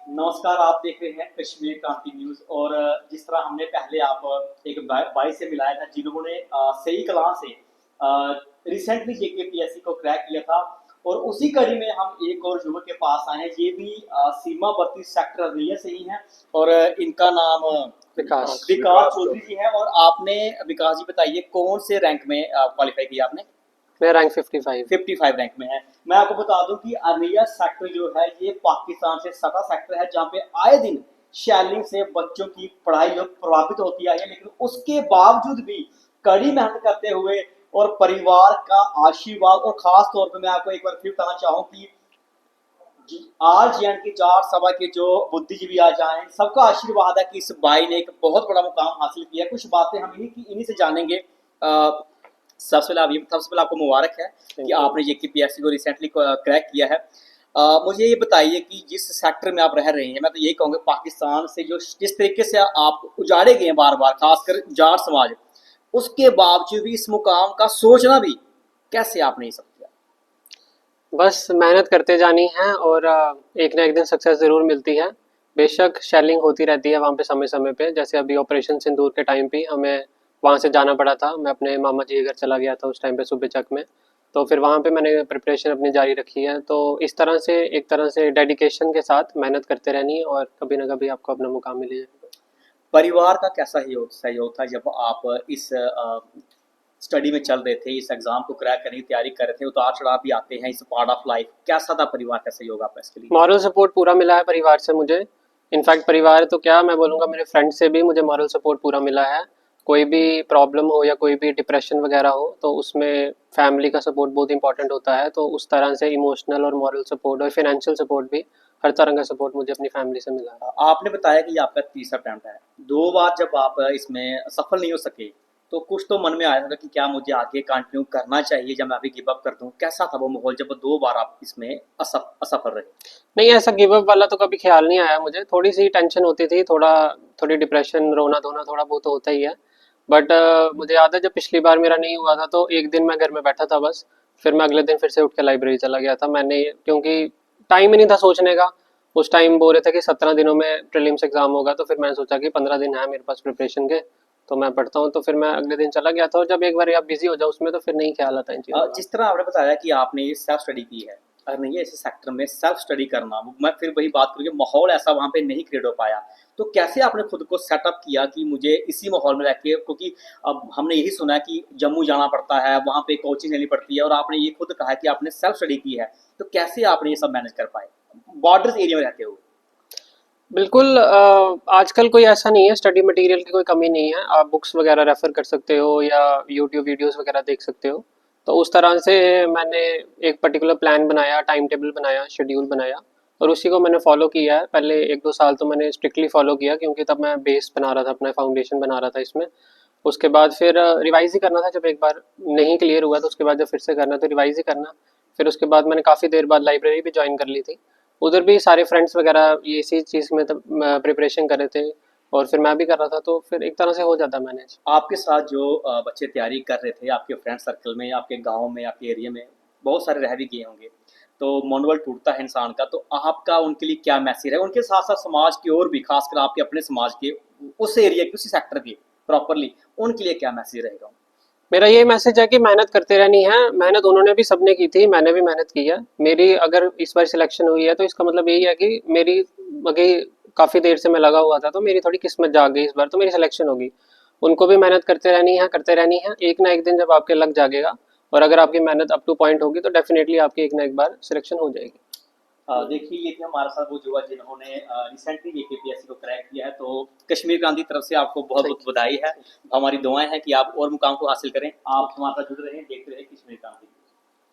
नमस्कार, आप देख रहे हैं कश्मीर क्रांति न्यूज। और जिस तरह हमने पहले आप एक भाई से मिलाया था जिन्होंने सही कला से रिसेंटली जेकेपीएससी को क्रैक किया था, और उसी कड़ी में हम एक और युवक के पास आए हैं। ये भी सीमावर्ती सेक्टर अररिया से ही हैं, और इनका नाम विकास चौधरी जी है। और आपने, विकास जी बताइए, कौन से रैंक में क्वालिफाई किया आपने? मैं रैंक 55 रैंक में है। मैं आपको बता दूं कि अररिया सेक्टर जो है ये पाकिस्तान से सटा सेक्टर है, जहाँ पे आए दिन शैलिंग से बच्चों की पढ़ाई जो प्रभावित होती आई है, लेकिन उसके बावजूद भी कड़ी मेहनत करते हुए और परिवार का आशीर्वाद, और खास तौर पर मैं आपको एक बार फिर बताना चाहूँ कि आरजीएन की 4 सभा के जो बुद्धिजीवी आज आए हैं, सबका आशीर्वाद है कि इस भाई ने एक बहुत बड़ा मुकाम हासिल किया। कुछ बातें हम इन्हीं से जानेंगे। सबसे पहले आपको मुबारक है कि आपने जेकेपीएससी को रिसेंटली क्रैक किया है। मुझे ये बताइए कि जिस सेक्टर में आप रह रहे हैं, मैं तो यही कहूँगा पाकिस्तान से जो जिस तरीके से आप उजाड़े गए हैं बार बार, खासकर जाट समाज, उसके बावजूद भी इस मुकाम का सोचना भी, कैसे आपने ये सब किया? बस मेहनत करते जानी है और एक ना एक दिन सक्सेस ज़रूर मिलती है। बेशक शेलिंग होती रहती है वहाँ पे समय समय पे, जैसे अभी ऑपरेशन सिंदूर के टाइम पे हमें वहाँ से जाना पड़ा था। मैं अपने मामा जी के घर चला गया था उस टाइम पे सुबह चक में, तो फिर वहाँ पे मैंने प्रिपरेशन अपनी जारी रखी है। तो इस तरह से एक तरह से डेडिकेशन के साथ मेहनत करते रहनी है और कभी ना कभी आपको अपना मुकाम मिल जाएगा। परिवार का कैसा सहयोग था जब आप इस स्टडी में चल रहे थे, इस एग्जाम को क्रैक करने की तैयारी कर रहे थे? उतार चढ़ाव भी आते हैं, इस पार्ट ऑफ लाइफ। कैसा था परिवार का सहयोग आपका इसके लिए? मॉरल सपोर्ट पूरा मिला है परिवार से मुझे। इनफैक्ट परिवार तो क्या, मैं बोलूँगा मेरे फ्रेंड से भी मुझे मॉरल सपोर्ट पूरा मिला है। कोई भी प्रॉब्लम हो या कोई भी डिप्रेशन वगैरह हो तो उसमें फैमिली का सपोर्ट बहुत इंपॉर्टेंट होता है। तो उस तरह से इमोशनल और मॉरल सपोर्ट और फाइनेंशियल सपोर्ट भी, हर तरह का सपोर्ट मुझे अपनी फैमिली से मिला है। आपने बताया कि ये आपका तीसरा अटेम्प्ट है। 2 बार जब आप इसमें सफल नहीं हो सके, तो कुछ तो मन में आया होगा कि क्या मुझे आगे कंटिन्यू करना चाहिए, जब मैं अभी गिव अप कर दूँ? कैसा था वो माहौल जब 2 बार आप इसमें असफल रहे? नहीं, ऐसा गिव अप वाला तो कभी ख्याल नहीं आया मुझे। थोड़ी सी टेंशन होती थी, थोड़ी डिप्रेशन, रोना धोना थोड़ा बहुत तो होता ही है। बट मुझे याद है जब पिछली बार मेरा नहीं हुआ था तो एक दिन मैं घर में बैठा था बस, फिर मैं अगले दिन फिर से उठ के लाइब्रेरी चला गया था। मैंने, क्योंकि टाइम ही नहीं था सोचने का। उस टाइम बोल रहे थे कि 17 दिनों में प्रीलिम्स एग्जाम होगा, तो फिर मैंने सोचा कि 15 दिन है मेरे पास प्रिपरेशन के, तो मैं पढ़ता हूँ। तो फिर मैं अगले दिन चला गया था, और जब एक बार आप बिजी हो जाओ उसमें तो फिर नहीं ख्याल आता इन चीज़ों का। जिस तरह आपने बताया कि आपने ये सेल्फ स्टडी की है, और नहीं ऐसे सेक्टर में सेल्फ स्टडी करना, मैं फिर वही बात करूँ कि माहौल ऐसा वहाँ पे नहीं क्रिएट हो पाया, तो कैसे आपने खुद को सेटअप किया कि मुझे इसी माहौल में रह के, क्योंकि अब हमने यही सुना है कि जम्मू जाना पड़ता है, वहाँ पे कोचिंग लेनी पड़ती है, और आपने ये खुद कहा है कि आपने सेल्फ स्टडी की है, तो कैसे आपने ये सब मैनेज कर पाए बॉर्डर्स एरिया में रहते हुए? बिल्कुल, आजकल कोई ऐसा नहीं है, स्टडी मटेरियल की कोई कमी नहीं है। आप बुक्स वगैरह रेफ़र कर सकते हो या यूट्यूब वीडियोस वगैरह देख सकते हो। तो उस तरह से मैंने एक पर्टिकुलर प्लान बनाया, टाइम टेबल बनाया, शेड्यूल बनाया, और उसी को मैंने फॉलो किया है। पहले 1-2 साल तो मैंने स्ट्रिक्टली फॉलो किया, क्योंकि तब मैं बेस बना रहा था, अपना फाउंडेशन बना रहा था इसमें। उसके बाद फिर रिवाइज़ ही करना था। जब एक बार नहीं क्लियर हुआ तो उसके बाद जब फिर से करना तो रिवाइज़ ही करना। फिर उसके बाद मैंने काफ़ी देर बाद लाइब्रेरी भी ज्वाइन कर ली थी। उधर भी सारे फ्रेंड्स वगैरह ये इसी चीज़ में तब प्रिपरेशन कर रहे थे, और फिर मैं भी कर रहा था, तो फिर एक तरह से हो जाता मैनेज। आपके साथ जो बच्चे तैयारी कर रहे थे, आपके फ्रेंड सर्कल में, आपके गाँव में, आपके एरिया में, बहुत सारे रह भी गए होंगे, तो मनोबल टूटता है इंसान का। तो आपका उनके लिए क्या मैसेज है? उनके साथ-साथ समाज की ओर भी, खासकर आपके अपने समाज के, उस एरिया के, उसी सेक्टर के प्रॉपरली, उनके लिए क्या मैसेज रहेगा? मेरा ये मैसेज है कि मेहनत करते रहनी है। मेहनत उन्होंने भी सबने की थी, मैंने भी मेहनत की है। मेरी अगर इस बार सिलेक्शन हुई है तो इसका मतलब यही है कि मेरी आगे काफ़ी देर से मैं लगा हुआ था, तो मेरी थोड़ी किस्मत जाग गई, इस बार तो मेरी सिलेक्शन होगी। उनको भी मेहनत करते रहनी है, करते रहनी है। एक ना एक दिन जब आपके लग जागेगा, और अगर आपकी मेहनत अप टू पॉइंट होगी तो डेफिनेटली आपकी एक ना एक बार सिलेक्शन हो जाएगी। देखिए, ये थे हमारे साथ वो युवा जिन्होंने रिसेंटली जेकेपीएससी को क्रैक किया है। तो कश्मीर क्रांति की तरफ से आपको बहुत बहुत बधाई है। हमारी दुआएं हैं कि आप और मुकाम को हासिल करें। आप हमारे साथ जुड़े रहें, देखते रहें कश्मीर क्रांति।